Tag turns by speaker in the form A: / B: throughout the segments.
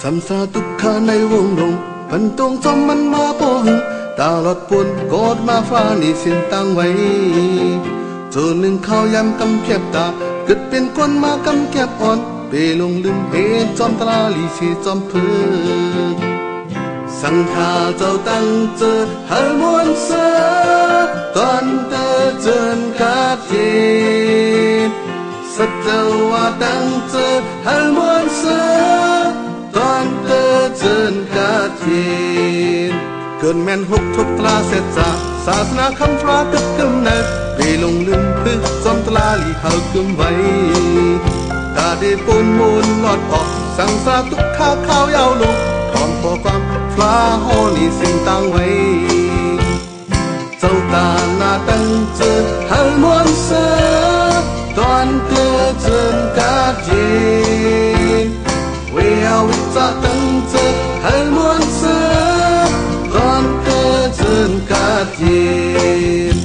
A: สัมสาทุกขาในวงรงพันตรงจอมมันมาโปหึตาลอดปนกอดมาฟ้านี่สิ้นตั้งไว้เจอหนึ่งข้าวยำกำเพียบตาเกิดเป็นคนมากำเก็บอ่อนไปลงลืมเหตุจอมตราลีสีจอมเพื่อสังขาเจ้าตั้งเจอหามวนเสือตอนเตอเจินกาเจนสัจเจ้าว่าตั้งเจอหามวนเสือตอนเตอเจินกาเจนเกินแม่นหกทุกตราเสร็จจากศาสนาคำฟ้าตึกกำเนิดไปลงลืมพึกจอมตราลีเฮากึมไว้ตาได้ปนมูลหลอดออกสังสาทุกข้าข้าวยาวลงทอมพอความฟ้าหอนี่สิ่งตั้งไว้เจ้าตาหน้าตั้งเจอหามวนเสือตอนเกิดเจินกาเจนเวียวิจาตั้งเจอหามวนเสือตอนเกิดเจินกาเจน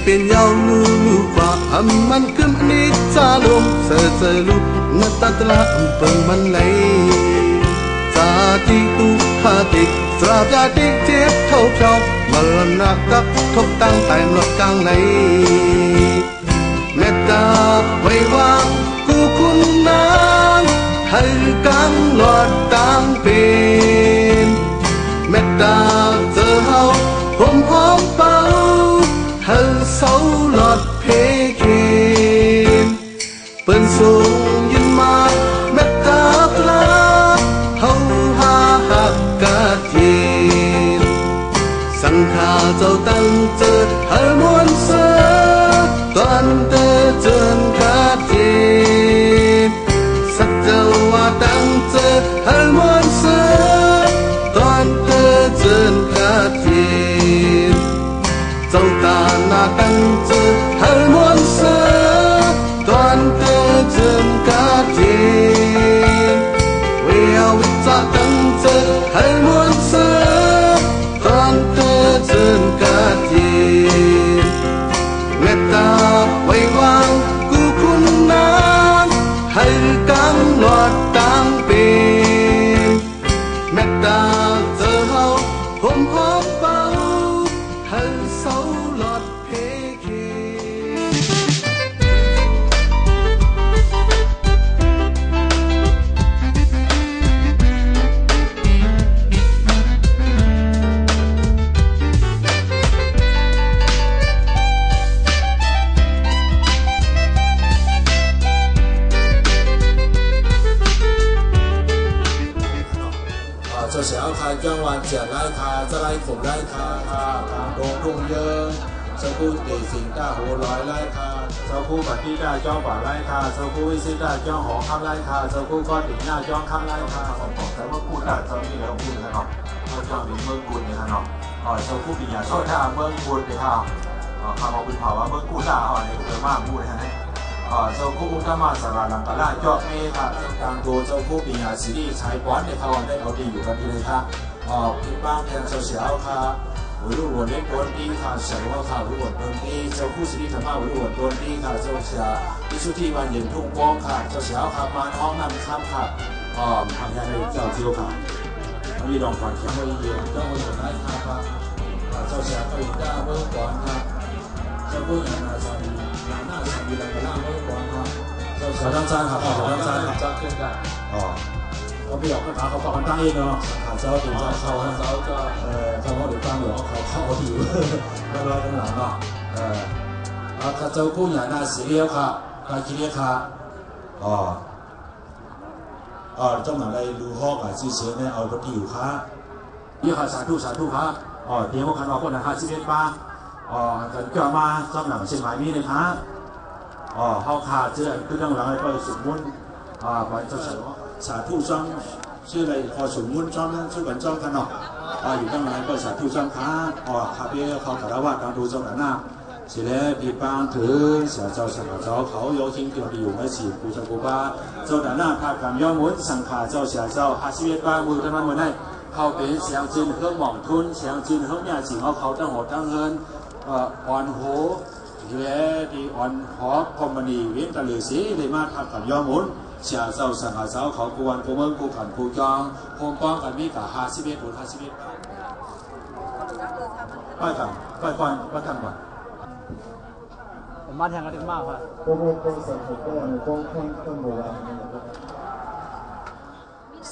A: เป็นยาวลูลูว่าอำมันกึมนิจาลมเสือเจอลูนัตตลาอำเปิงมันไหลจาติตุขาติสราบยาติเจ็บเท่าเจ้ามรณะกับทบตั้งแต่หลดกลางไหลเมตตาไว้วางกูคุณนางให้กังหลอดตั้งเป็นเมตตาเจอเฮาผมหอมเป่าเฮาเศร้าหลอดเพเคนเปิ้นสูงยินมาเมตตาปลาเฮาหาหักกาเทียนสังขาเจ้าตั้งเจอหามวนเสือตอนเตอเจินกาเทียนสักเจ้าว่าตั้งเจอหามวนเสือตอนเตอเจินกาเทียนเจ้าตาหน้าตั้งเจอหามวนเสือตอนเตอเจินกาเจนเวียวิจาตั้งเจอหามวนเสือตอนเตอเจินกาเจนเมตตาไว้วางกูคุณนางให้กังหลอดตั้งเป็นเมตตาเจอเฮาผมหอมเป่าให้เศร้าหลอดเพเค
B: จะเสียเอาคายจังหวัดเจียไล่คาจะไล่ผมไล่คาตรงทุ่งเยิงเจ้าผู้ตีสิงต้าหัวลอยไล่คาเจ้าผู้ปัดที่ได้จ้องป่าไล่คาเจ้าผู้วิสิตได้จ้องหอข้ามไล่คาเจ้าผู้ก้อนติ่งหน้าจ้องข้ามไล่คาของแต่ว่าพูดได้เจ้าที่เราพูดนะเนาะเจ้ามีเมืองกุลเนี่ยเนาะเจ้าผู้ปีญาโชท่าเมืองกุลเนี่ยค่ะคำเอาเป็นเผาว่าเมืองกุลด่าเนี่ยเกิดมากพูดนะฮะเจ้าผู้อุตมะสาราลังกะลาเจาะเมฆค่ะกลางตัวเจ้าผู้ปีญาสิริชัยป้อนในเขาได้เอาดีอยู่กันดีเลยค่ะพี่บ้างแทนเจ้าเสียวค่ะวิรุวันเล็กตัวดีค่ะเสียวค่ะวิรุวันตัวดีเจ้าผู้สิริธรรมะวิรุวันตัวดีค่ะเจ้าเสียวิสุทธิวันเย็นทุ่งป้องค่ะเจ้าเสียวค่ะมาน้องนำข้ามค่ะทำยังไงเจ้าเจียวค่ะมีรองความเขียนไว้เยอะเจ้าคนไหนค่ะเจ้าเสียก็อีกได้เมื่อก่อนค่ะเจ้าผู้ใหญ่นาสามีนาสามีลังกะลาเมื่อก่อนค่ะเจ้าเสียตั้งใจค่ะตั้งใจค่ะจ้าขึ้นได้เขาไม่อยากเขาบอกกันตั้งเองเนาะเจ้าถึงเจ้าเขาเจ้าเขาถึงตั้งหรอเขาเข้าอยู่แล้วเราตั้งหลังเนาะเจ้าผู้ใหญ่นาสิเลียค่ะการคิดเลียค่ะเจ้าหน้าอะไรดูห้องจีเสียเนี่ยเอาไปอยู่ค่ะยี่ห้อสาธุค่ะเดี๋ยวขันออกคนนะฮะ11 บาทกันเกี่ยวมาเจ้าหน้าเชียงใหม่มีเลยค่ะห้องขาเจ้าคือตั้งหลังอะไรก็สมมุติไปเจ้าเสียสาธุซ้ำชื่ออะไรพอสมมุติซ้ำนั้นชื่อกันซ้ำกันเนาะอยู่ตั้งหลังก็สาธุซ้ำค่ะคาเฟ่เขาคารวะการดูเจ้าหน้า是嘞，皮帮ถือ小เจ้าสังฆเจ้าเขาโยทิ้งเกี่ยวไปอยู่ไม่สี่ปูชกูบ้าเจ้าด่านหน้าพากำย่อมุนสังขาเจ้าเสียเจ้าหาชีวิตบ้ามือทั้งนั้นมือได้เขาเป็นเสียงจีนเฮื่องหม่องทุนเสียงจีนเฮื่องยาจีเอาเขาตั้งหัวตั้งเงินอ่อนโหเย่ดีอ่อนหอคอมมานีเวียนตะลือสีเลยมาพากำย่อมุนเสียเจ้าสังฆเจ้าเขากวนกูเมืองกูขันกูจองโฮมป้องกันมีกับหาชีวิตหรือหาชีวิตไปกันไปก่อนไปกันก่อน
C: มาแทงกันมากครับ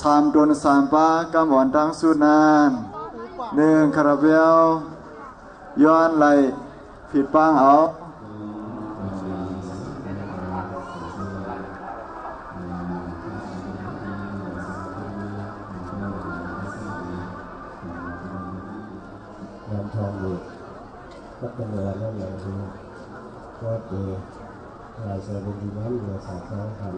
D: สามโดนสามป้ากำหวนตั้งสุนานหนึ่งคาราเบลย้อนไหลผิดป้างเอา
E: งานทองอยู่ก็เป็นเวลาแล้วอย่างนี้ก็เป็นรายเซอร์วิสดีนั้นเลยสาขาครับ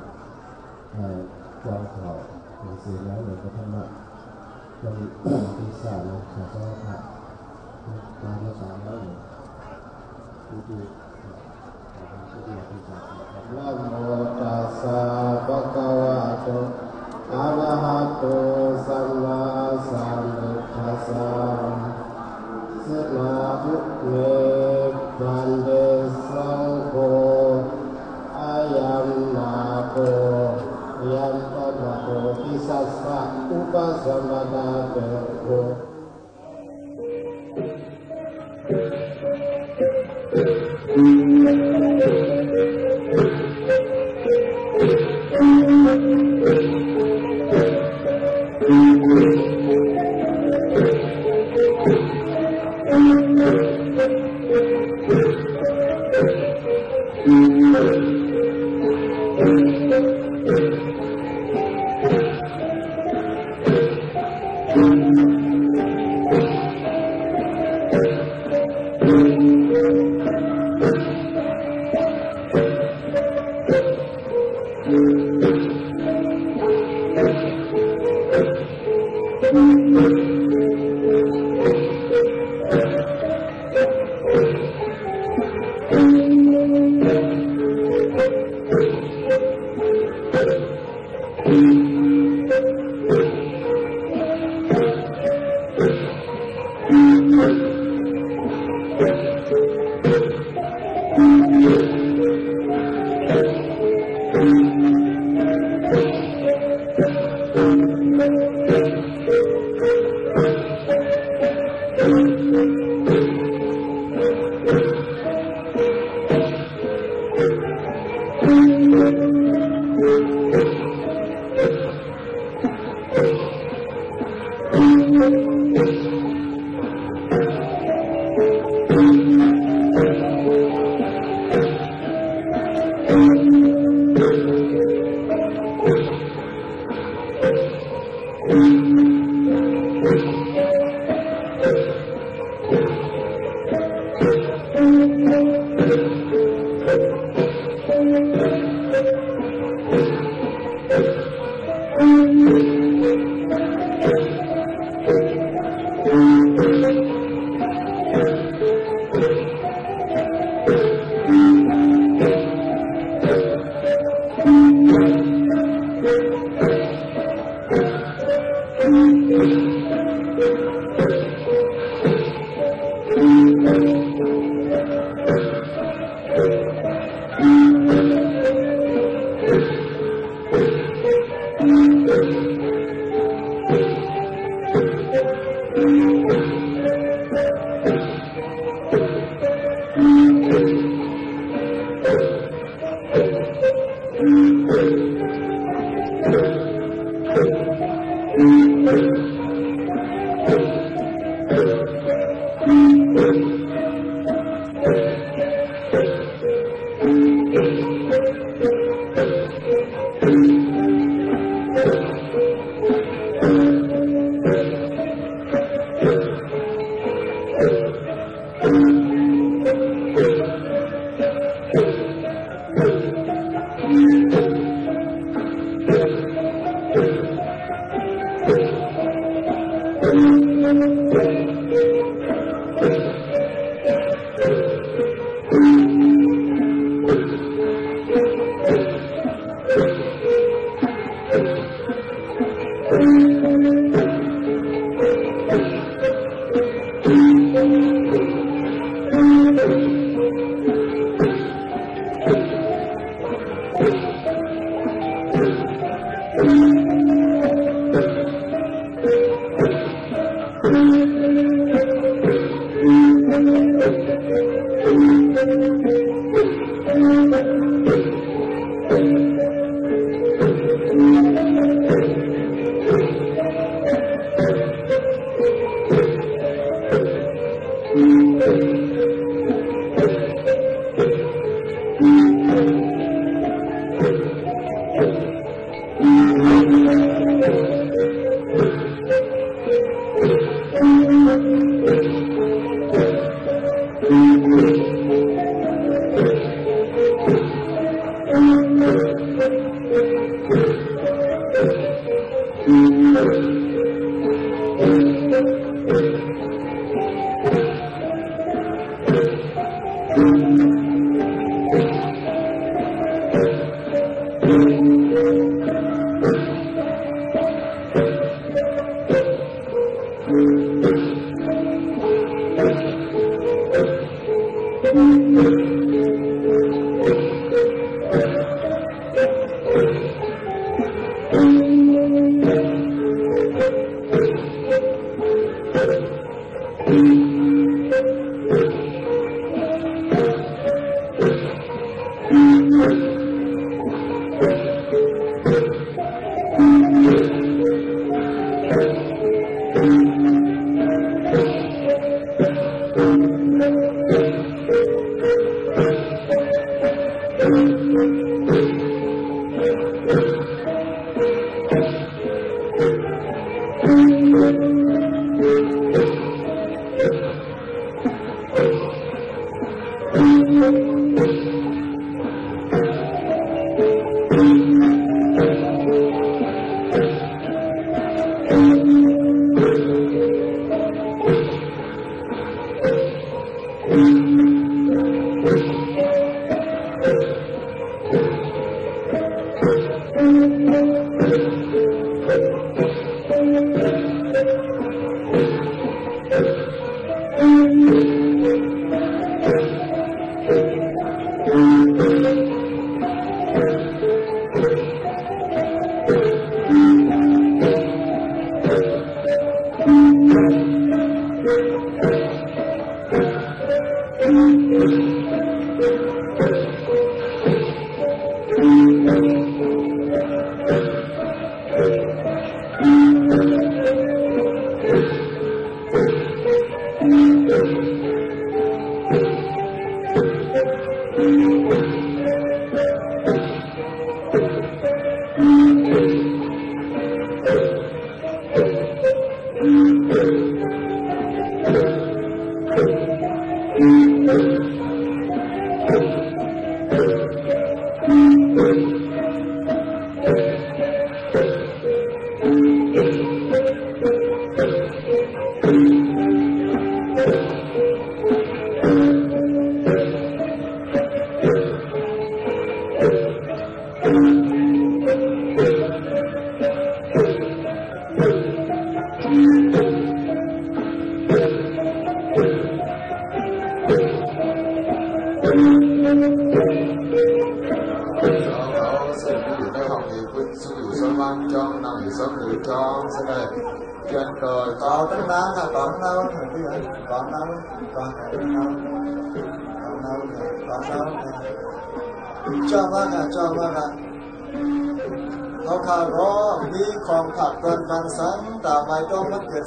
E: วางข่าวหนังสือแล้วเลยก็ทำมาเป็นปีศาจเลยสาขาครับมาภาษาแล้วเลยดีนะโมตัสสะภะคะวะโตอะระหะโตสัมมาสัมพุทธัสสะสนาพุทเมบันเดสังโฆอายัมนาโกยัมปะทะโกทิสัสสะอุปสัมปทาเตโก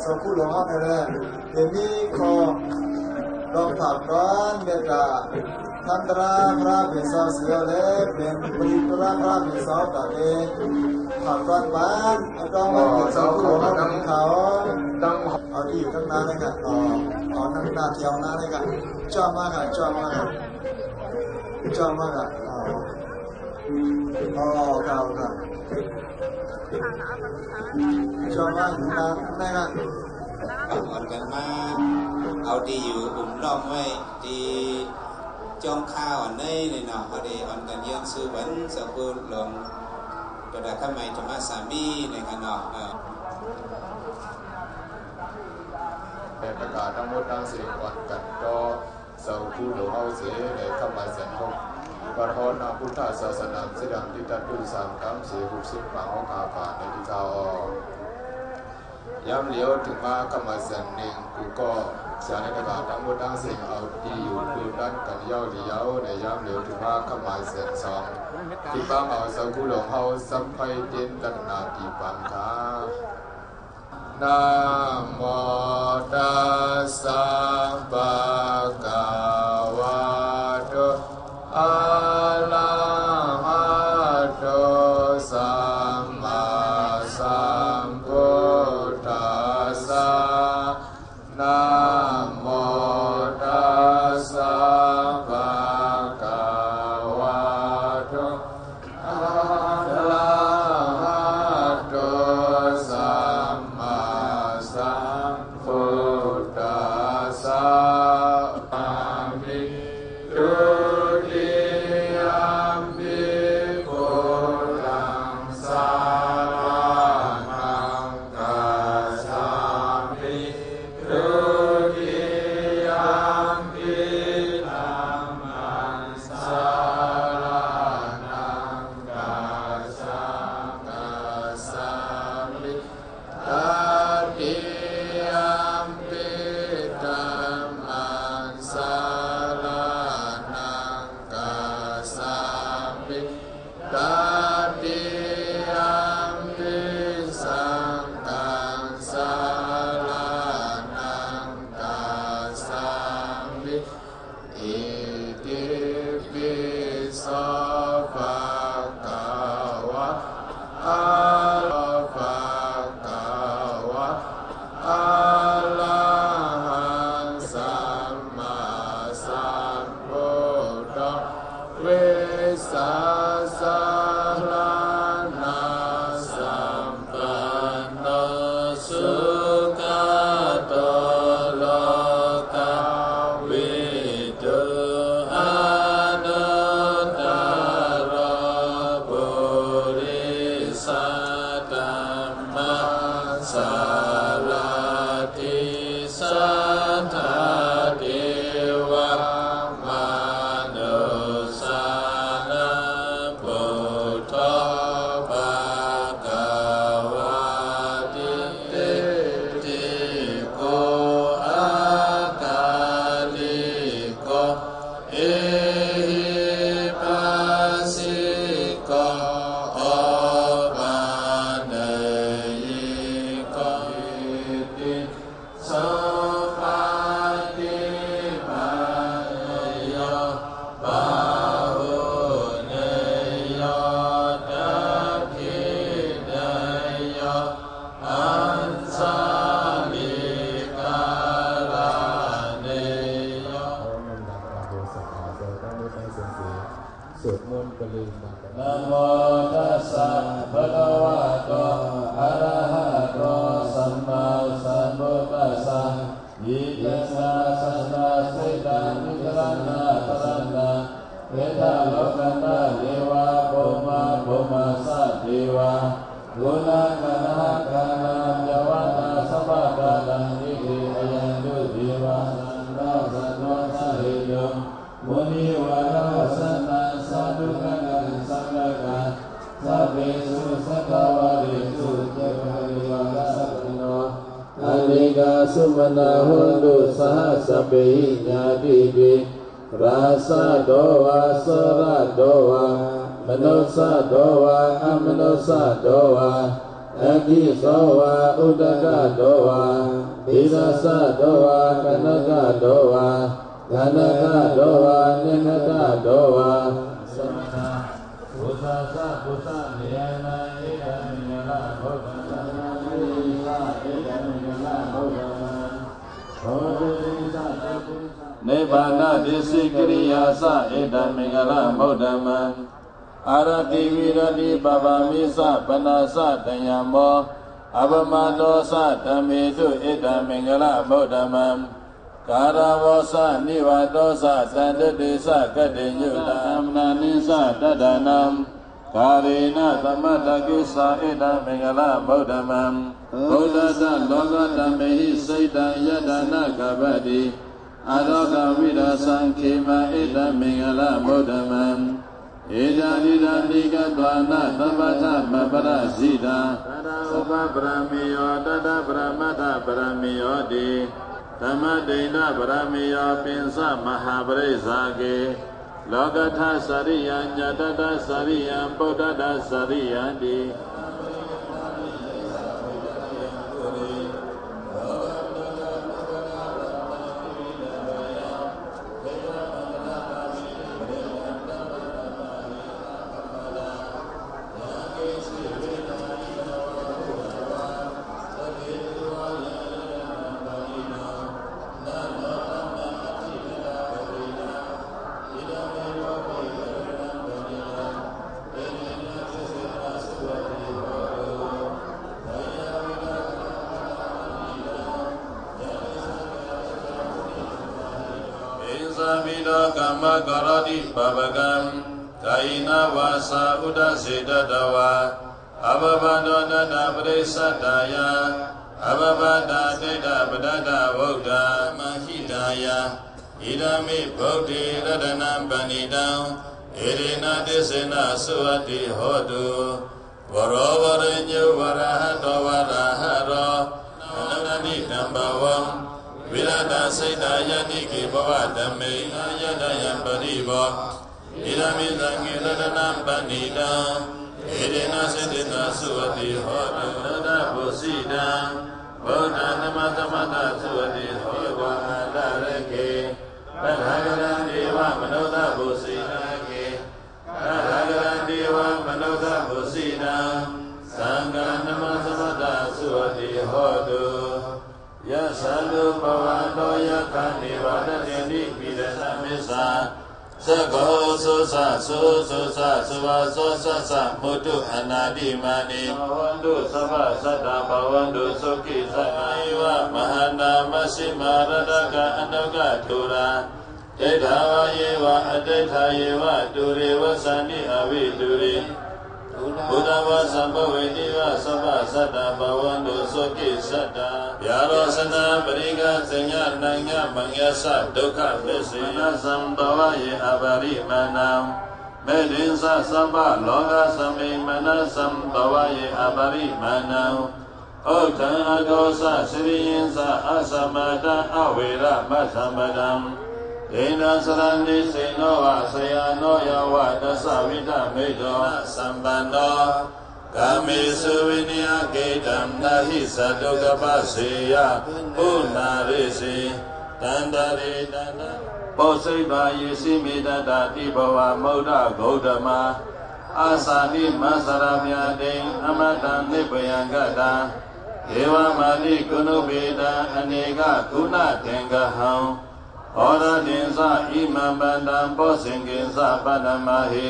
D: สกุลห้องเลยเดี๋ยวนี้ขอลองผักก้อนเด็กะทันตราพระเบสเสียวเล็กเป็นปริตราพระเบสตาเองผักก้อนบ้านต้องมาเกิดสกุลห้องเขาต้องเอาที่อยู่ตั้งนานเลยกันเอานั่งหน้าเที่ยวหน้าเลยกันจ้ามากกันจ้ามากกันจ้ามากกันครับจ้ามากอยู่นานได้กัน
F: ก่อนกันมาเอาดีอยู่อุ่มล้อมไว้ดีจ้องข้าวในเลยเนาะเอาดีอ่อนกันยังซื้อวันสกุลลงกระดาษข้ามไม่จะมาสามีในกันเนาะ
G: ในประกาศทั้งหมดทั้งสิ้นก่อนกันก็สกุลหลวงเอาเสียในข้ามไม่เสร็จหกกระทอนนาพุทธศาสนาเสด็จที่ตัดดุสามคำเสียหุบสิ้นฝังของอาภาในที่เขาย้ำเลี้ยวถึงมาข้ามไม่เสร็จหนึ่งกูก็เสียในประกาศทั้งหมดทั้งสิ้นเอาที่อยู่คือด้านกันเย้าเลี้ยวในย้ำเลี้ยวถึงมาข้ามไม่เสร็จสองที่บ้านเอาสกุลหลวงเอาสัมภัยเด่นตั้งนาทีปังคานะโมตัสสะภะคะวะโตอะระหะ
B: โมตัสสะภะคะวะโตอะระหะโตสัมมาสัมพุทธัสสะอิติสัสสะสิตานิกรณะตระณะเวทะโลกัณะเทวะภูมิสัตถิวะกุณะกนะกานัญญวัตตะสัพพะกาลังอิทิอยันตุเทวะสันตะสันโนสะหิโยมุนิวะโรสันตะสัตถุกะนังสังฆะสัพเพสุสัตวะริสุเจภริวะสัพพโนอนิกาสุมนาหุนตุสหสัพเพหิญาติปิราสะโตวะสระโตวะมโนสะโตวะอมโนสะโตวะอธิโสวะอุตกะโตวะทิรัสสะโตวะกนกะโตวะกนกะโตวะนินกะโตวะสมณะพุทธัสสะพุทธะเนนะเอตัมมินะโภคสัมมาทิฏฐิเอตัมมินะโภคโภติสัตตะนิพพานะดิสิกริยาสะเอตัมมินะโภคมังอารติวิรติปะปะมิสะปนาสะตยามโมอภมาโตสะธรรมิตุเอตัมมินะโภคมังการาวสะนิวาโตสะสันตติสะกติญุตามนานิสะตดานัมการิณธรรมตกิสะเอตัมมินะโภคมังพุทธัสสะโลกตัมเมหิสิตังยะดานะกัปปติอาโลกวิราสังခေมะเอตัมมินะโภคมังเอจานิดานิกตวานะตัปปะทะมะปะสิตาสัพพะปรมิโยตตะปรมัตถปรมิโยติธรรมเดนะปรมิโยปินสะมหาปริสาเกโลกทัสสริยัญญตตะสริยัญปุตตะสริยันติกรรมกรติปะปะกัมกายนวาสาอุดาสิตตวะอภวะโนนัตปริสัตตายะอภวะตาเตตะปะตะวုဒ္ဓมหิตายะอิดามิโพธิรตนัมปณิตังเอรินาติเสนะสุอติโหตุวโรวริญโยวระหะโตวระหะโรอนันติกัมบวะวิรัตสิตายะนิกิภวะธัมเมนะยะตยัมปริโภอิดามิสังขิรตนัมปณิตังเอรินาสิตินะสุอติโหตุรตะปุสิตังโพธานัมตมตะสุอติโหวะอาตะระเกตถาคตังเทวะมโนตะปุสิตังเกตถาคตังเทวะมโนตะปุสิตังสังฆนัมตมตะสุอติโหตุยะสันตุภวะโตยะคันติวะตะเตนิปิเดสะมิสาสะโกสุสะสุสุสะสุวะโสสะสะมุตุอนาติมานิภวันตุสัพพะสัตตะภวันตุสุขิสังอิวะมหันตามสิมารตกะอนุกะทุราเตถาวะเยวะอเตถาเยวะตุเรวะสันติอวิตุริบุตวะสัมภเวทิวะสัพพะสัตตะภวันตุสุขิสัตตะยาโรสนะปริกะสัญญานังญะมังยะสะดุขะปิสิยะสัมภวะเยอภริมานังเมดินสะสัพพะโลกะสัมมิมนะสัมภวะเยอภริมานังอุทธังอโกสะสิริยินสะอสัมมตะอเวระมัสสัมปตังเดนะสรันติสิโนวะสยาโนยวะตัสสะวิตะเมโตสัมปันโนกามิสุวินิยเกตัมนาหิสัตุกปัสสิยะปุนาริสิตันตาริตันပောစိတ်ပါယေစီမေတ္တာတိဘဝမௌဒဂௌတမအာသာနိမသရမြာတိအမတံနိဗ္ဗယံကတံဒေဝမာတိကုဏုပေတံအနေကကုဏသင်္ကဟံဟောရတင်္စဣမံပန္တံပောစင်ကိသပတ္တမဟိ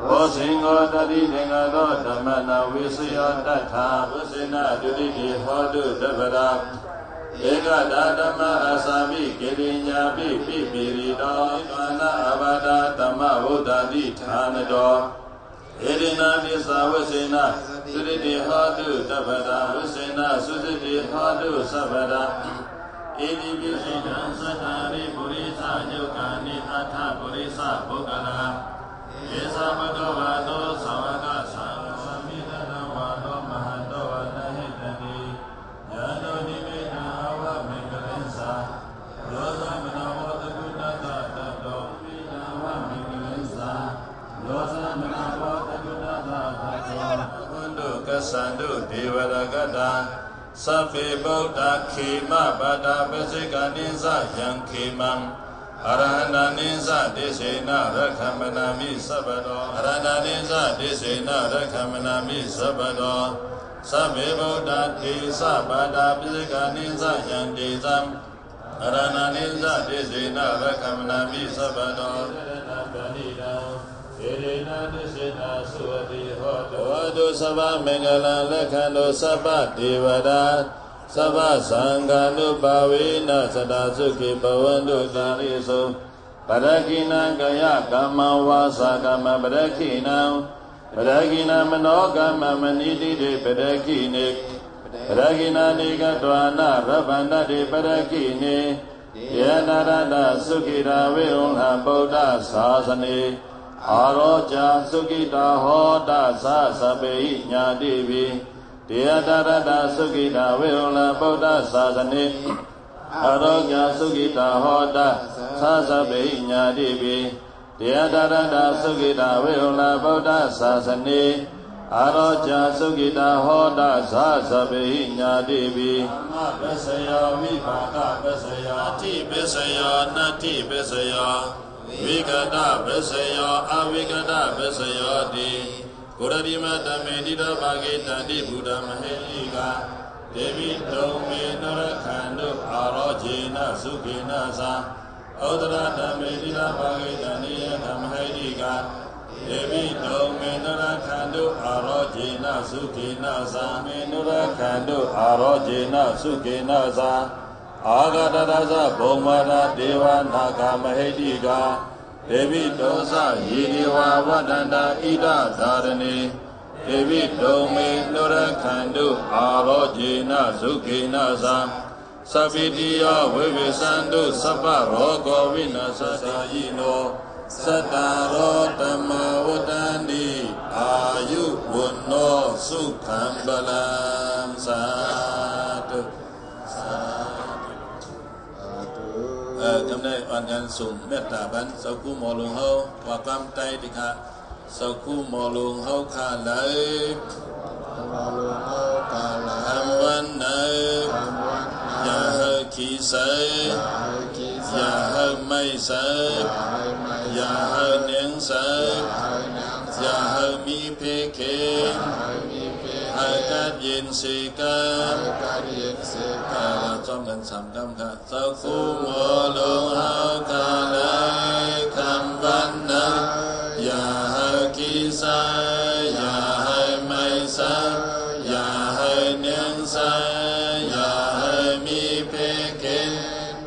H: โอสิงโฆตติเทงโตธรรมนาวิสยตัทธาวิสินาดุติติโหตุตัพระเอกดาธรรมอาสามิกิริญาปิปิปิริโตปานาอวาดาธรรมวุฒาติฐานโตเอรินาติสาวิสินาดุติติโหตุตัพระวิสินาสุติติโหตุสัพพะเอติปิสินังสัตตาริปุริสาโยกานิอัฏฐปุริสาภุกะลาเอสามะโตวะโตสาวกสังฆมิตนวะโตมหันโตวะนะหิตติยะโตนิเมนะวะเมกะเลสาโยสัมมนาโมตกุณัตตะโตมินะวะเมกะเลสาโยสัมมนาโมตกุณัตตะโตหุนตุกัสสันตุเทวรกตาสัพเพบุตตะขีมะปะตาปิสิกานิสะยังขีมังอรหันตานิสะติเสนะรักขมนามิสัพพะโตอรหันตานิสะติเสนะรักขมนามิสัพพะโตสัพเพบุตตะติสะปะตาปิสิกานิสะยังติสัมอรหันตานิสะติเสนะรักขมนามิสัพพะโตเอเรนะติเสนะสุวติโหตุโหตุสัพพะมงคลังลักขันตุสัพพะเทวดาสัพพะสังฆานุภาเวนะสดาสุขิภวันตุสาริสุปะระกินังกายกรรมวาสากรรมปะระกินังปะระกินังมโนกรรมมณิติเตปะระกิเนปะระกินังนิกตวานะรัพพันตติปะระกิเนยะนารัตสุขิราเวหุงหะบุตตสาสเนอาโรจาสุขิตาโหตสัสสะเปหิญาติวิเตียตารัตสุขิตาเวหุงหะบุตตสาสเนอาโรจาสุขิตาโหตสัสสะเปหิญาติวิเตียตารัตสุขิตาเวหุงหะบุตตสาสเนอาโรจาสุขิตาโหตสัสสะเปหิญาติวิธัมมะปัสสยวิภาคปัสสยทิปัสสยนัตถิปัสสยวิกตปัสสยอวิกตปัสสยติกุรดิมัตตเมติตภาเกตันติบุตตมเหติกาเทวิโตเมนรขันตุอาโรเจนะสุขินะสาอุตระธรรมติตภาเกตันติธรรมเหติกาเทวิโตเมนรขันตุอาโรเจนะสุขินะสาเมนรขันตุอาโรเจนะสุขินะสาอากาตราสะภုံမာရเทวนาคามเหติกาเทวิโตสะยีนิวาวัฏันตาอิดาธารณีเทวิโตเมนรขันตุอาโรเจนะสุขินะสาสัพพิติยเววิสันตุสัพพะโรโกวินาศสยิโนสัตตาโรธัมมาวตันติอายุวันโนสุขังบาลังสาธุกำได้อ่อนกันส่งเมตตาบันสักคู่หมอลุงเฮาว่ากำใจดิค่ะสักคู่หมอลุงเฮาขาเลยหมอลุงเฮาขาเลยทำวันไหนอย่าให้ขี้เสยอย่าให้ไม่เสยอย่าให้เนียงเสยอย่าให้มีเพเคให้กัดเย็นสิกันจอมกันสามคำค่ะสักคู่หมอลุงเฮาขาเลยคำวันไหนอย่าให้ขี้เสยอย่าให้ไม่เสยอย่าให้เนียงเสยอย่าให้มีเพเค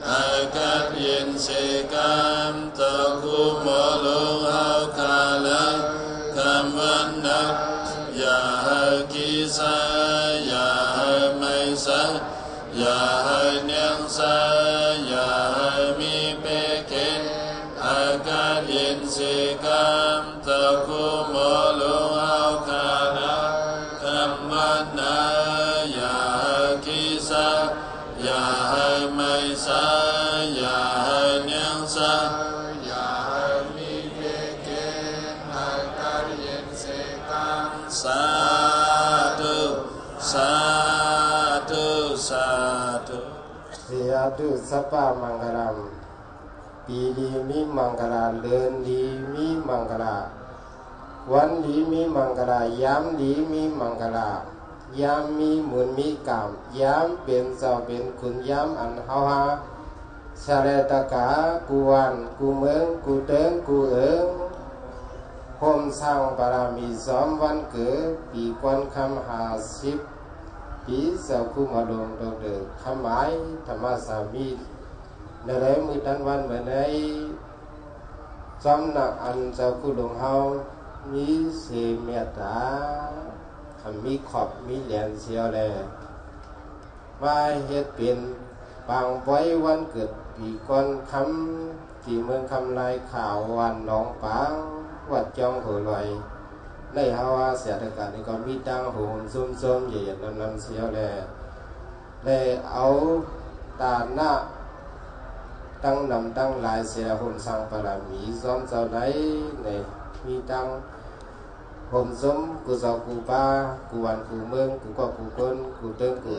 H: ให้กัดเย็นสิกันสักคู่หมอลุงเฮาขาเลยคำวันไหนอย่าให้ขี้เสยอย่าให้ไม่เสยอย่าให้เนียงเสยอย่าให้มีเพเคให้กัดเย็นสิกันสักคู่หมอลุงเฮาขาเลยคำวันไหนอย่าให้ขี้เสยอย่าให้ไม่เสยอย่าให้เนียงเสยอย่าให้มีเพเคให้กัดเย็นสิกันสาธุสาธุสาธุเสียดุสัพพะมังคลังปีดีมีมังคลาเดือนดีมีมังคลาวันดีมีมังคลายามดีมีมังคลายามมีมุนมีกรรมยามเป็นเจ้าเป็นคุณยามอันเฮาหาชาเลตกากูวันกูเมืองกูเติงกูเอิง
E: โฮมสร้างบารมี2 วันเกิดปีกวนคำ50ปีเจ้าคู่มาลงดอกเดือคำหมายธรรมสามีในไรมือดันวันเมื่อในจำหนักอันเจ้าคู่หลวงเฮามีเสเมตตามีขอบมีเหรียญเสียวแลมาเฮ็ดเป็นบางไว้วันเกิดปีก่อนคำที่เมืองคำลายข่าววันหนองปางวัดจองหัวลอยในฮาวาเสียตการนี่ก็มีตั้งโหนส้มๆใหญ่ๆนำเสียวแลได้เอาตาหน้าตั้งนำตั้งลายเสียหนสร้างปรามีซ้อมเจ้าไหนในมีตั้งผมสมกูเจ้ากูป้ากูวันกูเมืองกูก็กูคนกูเติงกู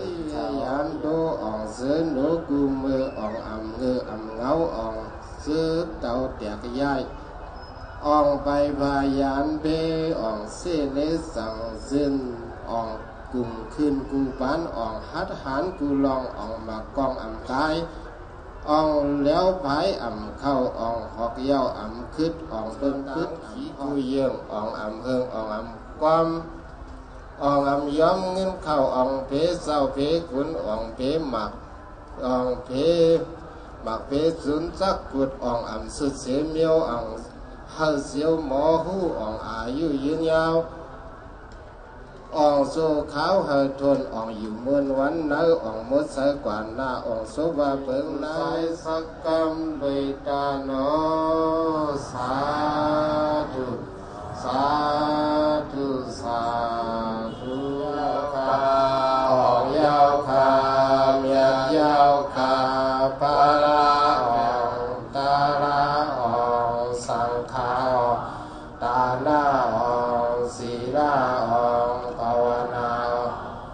E: ยามโดอ่องเสือโนกูมืออ่องอ่ำเงืออ่ำเงาอ่องเสือเต่าแตกย้ายอ่องไปบายานเบอ่องเสเลสังซึนอ่องกุ่มขึ้นกูปานอ่องฮัดหันกูลองอ่องมากองอ่ำกายอ่องแล้วไผ่อ่ำเข้าอ่องหอกเย้าอ่ำคืดอ่องเบิ้งคืดขี้กูเยื่องอ่องอ่ำเฮิงอ่องอ่ำความอ่องอ่ำย้อมเงินเข้าอ่องเพเศร้าเพขุนอ่องเพหมักอ่องเพหมักเพสุนจักกุดอ่องอ่ำสุดเสียเมียวอ่องเฮาเสียวหมอหูอ่องอายุยืนยาวอ่องโซขาวเฮาทนอ่องอยู่เมื่อวันเนื้ออ่องมดใส่กว่าหน้าอ่องโซบาเปิงนายสักกรรมเลยตาโนสาธุสาธุสาธุคาอ่องยาวคาเมียยาวคาปาลาอ่องตาลาอ่องสังขาวตาหน้าอ่องศีลาอ่องภาวนา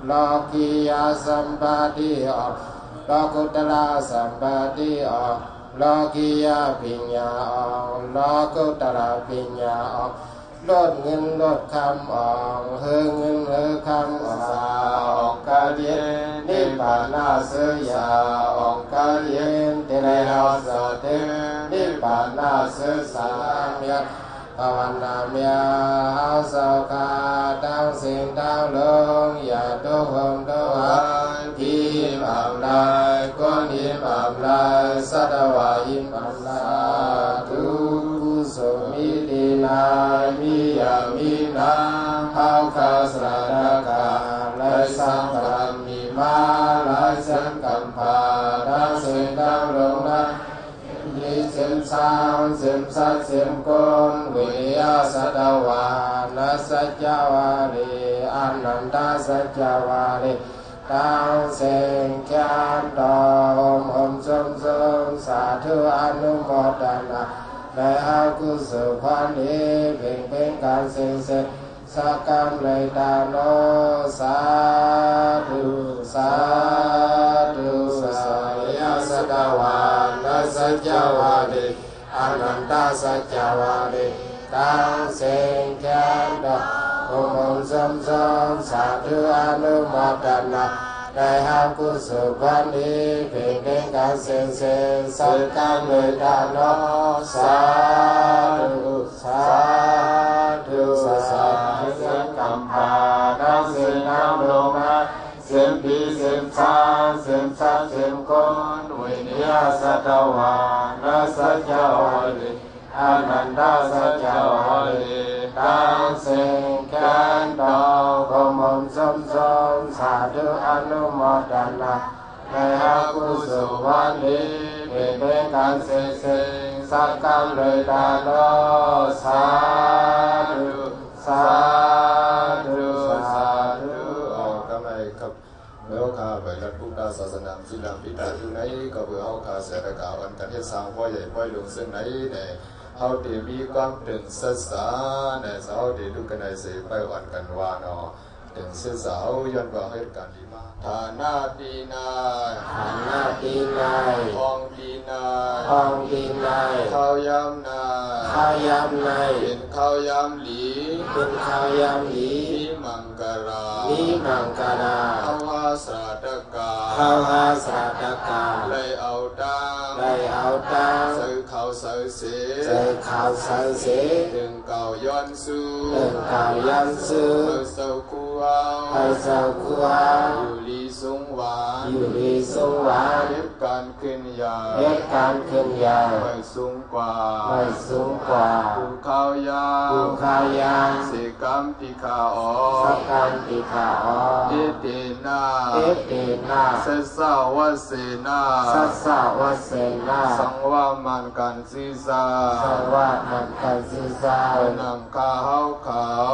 E: โลกียสัมปติอ่องโลกุตระสัมปติอ่องโลกียปิญญาอ่องโลกุตระปิญญาอ่องลดเงินลดคำอ่องเฮงเงินเฮคำอ่องกาเย็นนิพพานาเสียอ่องกาเย็นเตระเราสเตนิพพานาเสียสามยภาวนาเมียเอาสาวคาตั้งสิ่งตั้งลงอย่าตุหงตุหายพิมอัมลายก้อนหิมอัมลายสัตวาหิมอัมลายทุกุสุมิดีนามิยามินาเอาคาสระดากาไลสังปรามีมาไลสังกัมภาตั้งสิ่งตั้งลงนั้นยิเสียมสามเสียมสัตเสียมก้นวิยาสัตวานัสสัจจวารีอนันตสัจจวารีตั้งเสียงแคนดอมอมสมสมสาธุอนุโมทนาในอากุศลพรนี้เป็นการเสียงเสร็จสักกรรมเลยตาโนสาธุสาธุสายาสัตวานัสสัจจวารีอนันตสัจจวารีตั้งเสียงแคนดอมอมสมสมสาธุอนุโมทนาได้อากุศลพรนี้เป็นการเสียงเสร็จสักกรรมเลยตาโนสาธุสาธุสาธุกัมภาดังสิ่งน้ำลงมาเสียงปีเสียงชาเสียงชัดเสียงคนวิญญาสัตวานัสสัจจวารีอนันตสัจจวารีตั้งเสียงแคนดอกมอมสมสมสาธุอนุโมทนาในอากุศลวันนี้เป็นการเสกสักกรรมเลยตาโนสาธุสาธุสาธุ
G: ออกกำไรครับเมื่อข้าไปรัฐพุทธศาสนาศิลปิตาอยู่ไหนก็เพื่อเอาข้าเสด็จกล่าวอันกันให้สร้างพ่อใหญ่พ่อหลวงซึ่งไหนเนี่ยเอาเดี๋ยวมีความถึงศึกษาเนี่ยเอาเดี๋ยวดูกันในเสียไปวันกันวานอถึงศึกษาย้อนว่าเหตุการณ์ดีมากฐานะดีนาย
E: ฐานะดีนาย
G: ทองดีนาย
E: ทองดีนาย
G: ข้าวยำนาย
E: ข้าวยำนาย
G: เป็นข้าวยำหลี
E: เป็นข้าวยำดี
G: นิมังกรา
E: นิมังกรา
G: เอาหาสาตกา
E: เอาหาสาตกา
G: เลยเอาตัง
E: เลยเอาตัง
G: ใส่ข้าวใส่เส
E: ใส่ข้าวใส่เส
G: ถึงเก่าย้อนสู้
E: ถึงเก่าย้อนสู้
G: ให้เศร้าคูเอา
E: ให้เศร้าคูเอา
G: อยู่ลีสงหวาน
E: อยู่ลีสงหวาน
G: เหตุการณ์ขึ้นยา
E: เหตุการณ์ขึ้นยา
G: ไม่สูงกว่า
E: ไม่สูงกว่า
G: ภูเขายาว
E: ภูเขายาว
G: เสกรรมติขาออ
E: สักการติขาออ
G: เอเตนา
E: เอเตนา
G: สัสสาวะเสนา
E: สัสสาวะเสนา
G: สังวามันกันศีสา
E: สังวามันกันศีสา
G: นังข้าวขาว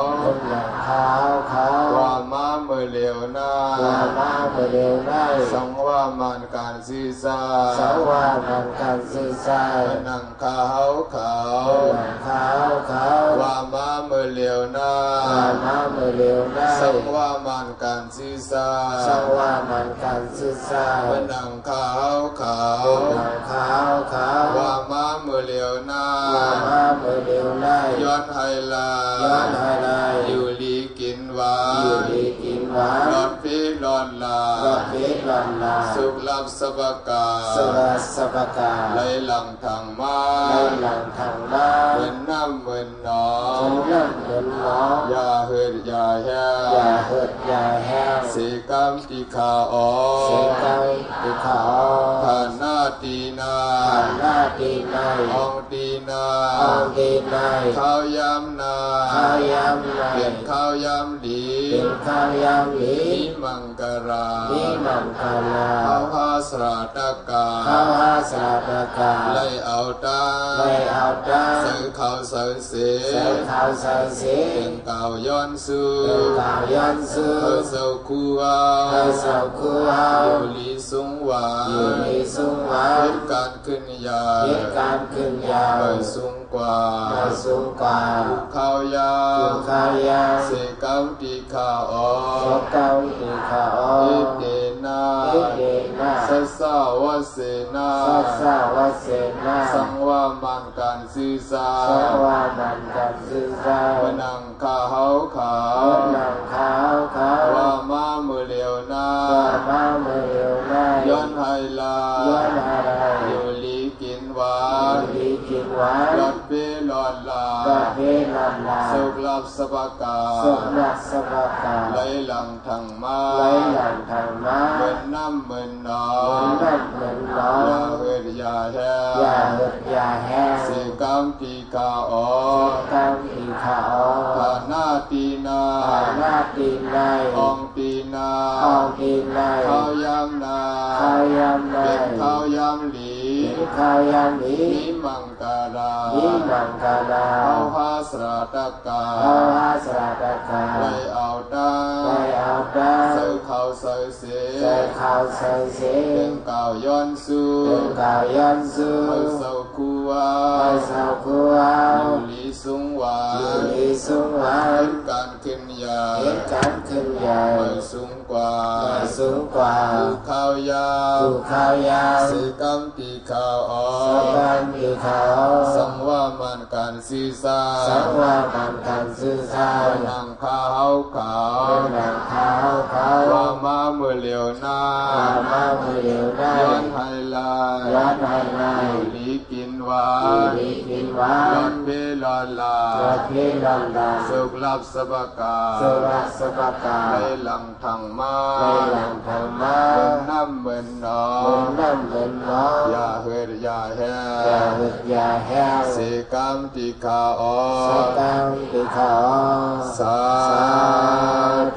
E: นังข้าวขาว
G: วามาเมื่อเหลียวหน้าว
E: ามาเมื่อเหลียวหน้า
G: สังวามันกันศีสา
E: สังวามันกันศีสา
G: นังข้าวขาว
E: นังข้าวขาว
G: วามาเมื่อเหลียวหน้าว
E: ามาเมื่อเหลียวหน้า
G: สังวามันกันศีสา
E: สังวามันกันศีสา
G: นังข้าวขาว
E: นังข้าวขาว
G: วามาเมื่อเหลียวหน้าว
E: ามาเมื่อเหลียวหน้า
G: ย้อนไฮลา
E: ย้อนไฮลา
G: อยู่ลีกินหวา
E: อยู่ลีกินหวาน
G: ร้อนพีร้อนลา
E: ร้อนพีร้อนลา
G: สุขลับสบกา
E: สุขลับสบกา
G: ไหลหลังทางมา
E: ไหลหลังทางมา
G: เหมือนน้ำเหมือนหนอง
E: เหมือนน้ำเหมือนหนอง
G: อย่าเหิดอย่าแห้ง
E: อย่าเหิดอย่าแห้ง
G: เสกรรมติขาออ
E: เสกรรมติขาออ
G: ฐานาตีนา
E: ฐานาตีนา
G: องตีนา
E: องตีนา
G: ข้าวยำนา
E: ข้าวยำนา
G: เป็นข้าวยำดี
E: เป็นข้าวยำดี
G: นิมังกรา
E: นิมังกรา
G: เอาหาสราตกา
E: เอาหาสราตกา
G: เลยเอาตัง
E: เลยเอาตัง
G: ใส่ข้าวใส่เส
E: ใส่ข้าวใส่เส
G: เป็นเก่าย้อนสู้
E: เป็นเก่าย้อนสู้
G: ให้เศร้าคูเอา
E: ให้เศร้าคูเอา
G: อยู่ลีสงหวาน
E: อยู่ลีสงหวาน
G: เหตุการณ์ขึ้นยา
E: เหตุการณ์ขึ้นยา
G: ไม่สูงกว่า
E: ไม่สูงกว่า
G: ภูเขายา
E: ภูเขายา
G: เสกรรมติขาออ
E: เสกรรมติขาออ
G: เอเตนา
E: เอเตนา
G: สัสสาวะเสนา
E: สัสสาวะเสนา
G: สังวามันกันศีสา
E: สังวามันกันศีสาว
G: นังข้าวขาว
E: นังข้าวขาว
G: วามาเมื่อเหลียวหน้าว
E: ามาเมื่อเหลียวหน้า
G: ย้อนไฮลา
E: ย้อนไฮลา
G: อยู่ลีกินหวา
E: อยู่ลีกินหวาน
G: ร้อนเปร้อนลา
E: ร้อนเปร้อนลา
G: สุขลับสบกา
E: สุขลับสบกา
G: ไหลหลังทางมา
E: ไหลหลังทางมา
G: เหมือนน้ำเหมือนหนอง
E: เหมือนน้ำเหมือนหนอง
G: อย่าเหิดอย่าแห้ง
E: อย่าเหิดอย่าแห้ง
G: เสกรรมติขาออ
E: เสกรรมติขาออ
G: ฐานาตีนา
E: ฐานาตีนา
G: องตีนา
E: องตีนา
G: ข้าวยำนา
E: ข้าวยำนา
G: เป็นข้าวยำหลี
E: เป็นข้าวยำหลี
G: นิมังกรา
E: นิมังกรา
G: เอาหาสราตกา
E: เอาหาสราตกา
G: เลยเอาตัง
E: เลยเอาตัง
G: ใส่ข้าวใส่เส
E: ใส่ข้าวใส่เส
G: เป็นเก่าย้อนสู้
E: เป็นเก่าย้อนสู้
G: ให้เศร้าคูเอา
E: ให้เศร้าคูเอา
G: อยู่ลีสูงหวาน
E: อยู่ลีสูงหวาน
G: เหตุการณ์ขึ้นยา
E: เหตุการณ์ขึ้นยา
G: ไม่สูงกว่า
E: ไม่สูงกว่า
G: ภูเขายาว
E: ภูเขายาว
G: เสกรรมติขาออ
E: เสกรรมติขาออ
G: สังวามันกันศีสา
E: สังวามันกันศีสา
G: นังข้าวขาว
E: นังข้าวขาว
G: วามาเมื่อเหลียวหน้าว
E: ามาเมื่อเหลียวหน้า
G: ย้อนไฮลา
E: ย้อนไฮลา
G: อยู่ลีกินหวา
E: อยู่ลีกินหวาน
G: ร้อนเปร้อนลา
E: ร้อนเปร้อนลา
G: สุขลับสบกา
E: สุขลับสบกา
G: ไหลหลังทางมา
E: ไหลหลังทางมา
G: เหมือนน้ำเหมือนหนอง
E: เหมือนน้ำเหมือนหนอง
G: อย่าเหิดอย่าแห้ง
E: อย่าเหิดอย่าแห้ง
G: เสกรรมติขาออ
E: เสกรรมติขาออ
G: สา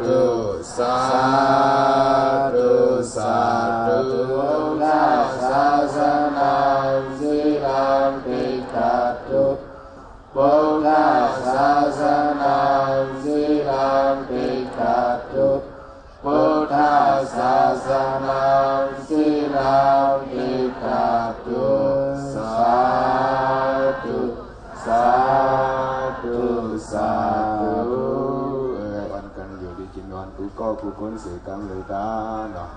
G: ธุสาธุสาธุ
E: นาศาสนาสิลังปิกาตุพุทธศาสนาสิลังปิกาตุพุทธศาสนาสิลังปิกาตุสาธุสาธุสาธุ
G: วันกันอยู่ดีกินวันกูก็กูคนเสียกรรมเลยตาเนาะ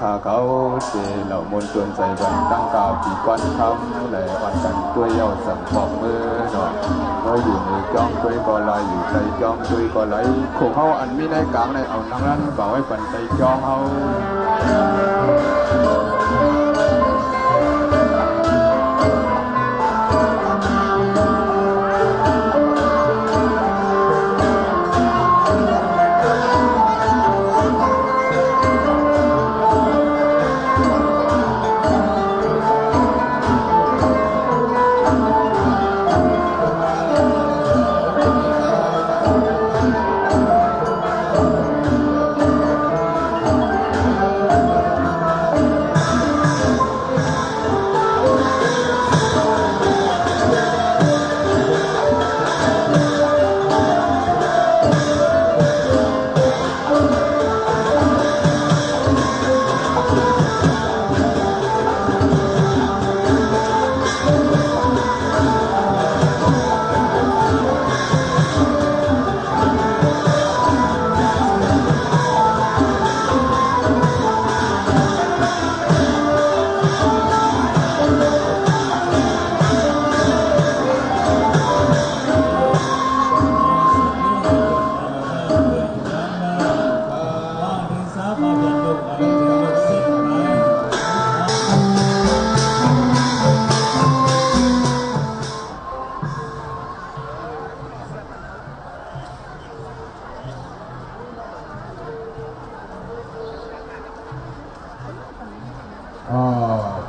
G: ขาเขาเจเหล่ามนจวนใจวันตั้งกาวปีก้อนคำไหลวันกันด้วยเย้าสั่งบอกมือหน่อยเมื่ออยู่ในจ้องด้วยก็ลอยอยู่ใจจ้องด้วยก็ไหลโคเขาอันมีในกลางในเอานางนั้นเป่าให้ฝันใจจ้องเอา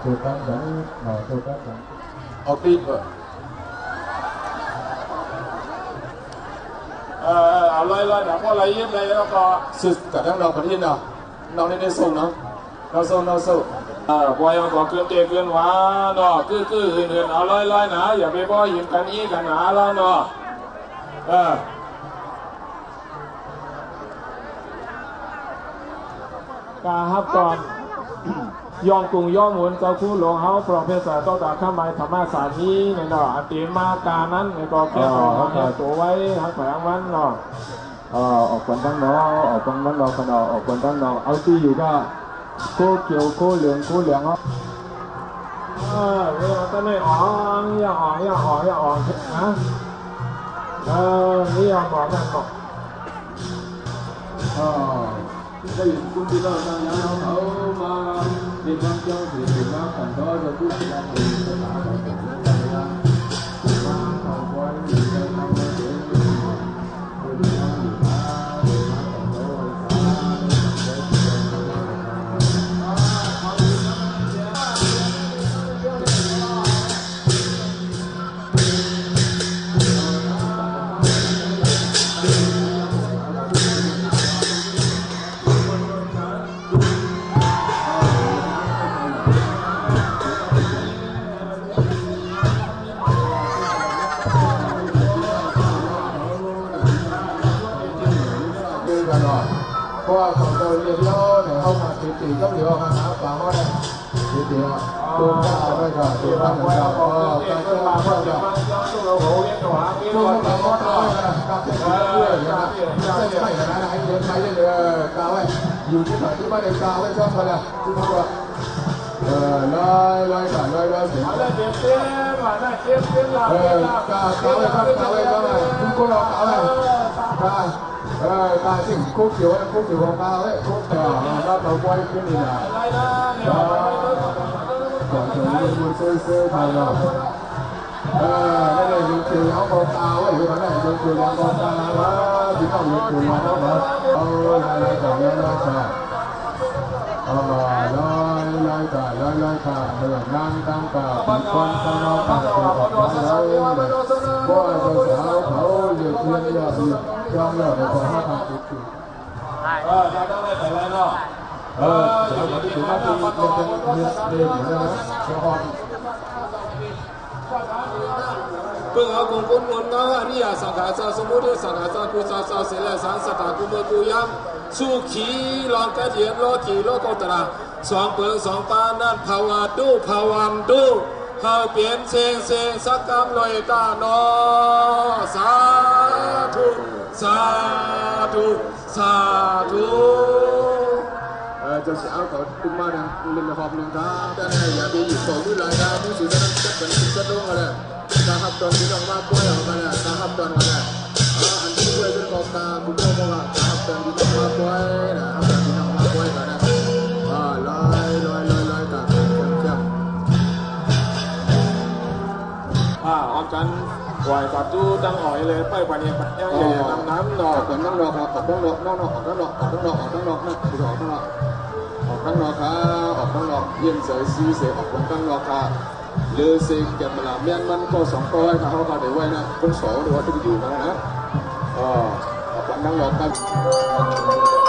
E: ถูกต้องเหมือนถูกต้องเหมือน
G: เอาปีก
B: เอาลอยๆนะพวกอะไรยิ้มเลยแล้วก็
G: สุดกับทั้งเราประเทศเนาะน้องได้ส่งเนาะเราส่ง
B: ปล่อยมันก็เกินเตะเกินหวาเนาะคืออื่นเอาลอยๆนะอย่าไปบ่ยิ้มกันนี้กันหนาแล้วเนาะกาฮับก่อนย่องกรุงย่องหมุนเจ้าคู่หลวงเฮาโปรเฟสเซอร์ต้องการข้ามไปธรรมศาสตร์นี้เนี่ยเนาะอัติมาการนั้นในก็แค่เอาตัวไว้ทั้งแผงวันเนาะ
E: ออกคนตั้งนอออกคนตั้งนอขนอออกคนตั้งนอเอาที่อยู่ก็โคเขียวโคเหลือง
B: ครับเวลาตอนนี้อย่าอ่อนนะนี่อย่าบอกนั่นบอก
E: ได้ยินคุณที่เราตั้งย้ำเขามาเรียนรับเจ้าถือถือว่าขันก็จะพูดกันเองภาษาเราเป็นเรื่องอะไรนะมาเขาไว้ในใจเราเองคนที่เราอยู่มาแต่เราเพราะว่าของเราเรียนย่อเนี่ยเข้ามาตีก็เดี๋ยวมาหาปลาเขาได้ตีตัวข้าวได้ก็ตัวข้าวได้ก็การเชื่อมาเพื่อจะตัวปลาเขาได้การเชื่อเพื่อจะไม่ใช่ขนาดไหนเดินไปเรื่อยๆกาวไว้อยู่ที่ไหนที่บ้านเด็กกาวไว้ชอบกันเลยที่เขาบอกลอยกันลอยเสียงกาวไว้คุณก็รอกาวไว้การสิ่งโคเขียวของกาวไว้โคเขียวเราเราไว้ขึ้นนี่นะก่อนจะมีซื้อทางเรานั่นเลยยูคิวเขาบอกกาวไว้อยู่ตรงนั้นยูคิวยังบอกกาวว่าที่ต้องยูคิวมาแล้วนะอะไรก่อนเลยนะลอยค่ะเรื่องนั่งตั้งกาปีคนข้างนอกต่างตัวของเราบ่อยสาวเขาเดือดเพียงเยอะยอมเลิกในความห้ามติดติด
B: จะต้องได้แต่ไรเนาะ
E: จะเอาไปถึงว่าที่เป็นเรื่องอยู่นะเจ้าของ
B: เพิ่งเอาของคนวนนะนี่ยสังขารสมุทรสังขารกุศลเสลสังสตากุเมกุยามสุขีลองกระเทียมโลกีโลกตระสองเปิงสองปานั่นภาวะดูภาวันดูเฮาเปลี่ยนเซงสักกรรมลอยตาโนสาธุ
G: จะเสียเอาต่อขึ้นมาดังเล่นละครหนึ่งครับแต่เนี่ยอย่าไปหยิบต่อมือหลายดาวมือสื่อจะต้องจับกันจะลงกันเลยตาหับตอนที่น้องมาป่วยออกมาเนี่ยตาหับตอนกันเลยอันที่ช่วยเป็นกองตาบุญโตบอกว่าตาหับตอนที่น้องมาป่วยนะหับตอนที่น้องมาป่วยกันนะลอยกับเข้ม
B: ออกกันไหวปัดตู้ตั้งอ่อยเลยไปปัดเนี่ยปัดย่างใหญ่น้ำดอก
G: ออกข้างนอกครับออกข้างนอกนอกออกข้างนอกออกข้างนอกออกข้างนอกนะคุณออกข้างนอกออกข้างนอกครับออกข้างนอกเยี่ยมเสยซีเสออกข้างนอกครับเลือเสกแกมลาเมียนมันก็สองตัวให้เขาได้ไว้นะคนสองหรือว่าที่อยู่นะออกข้างนอกครับ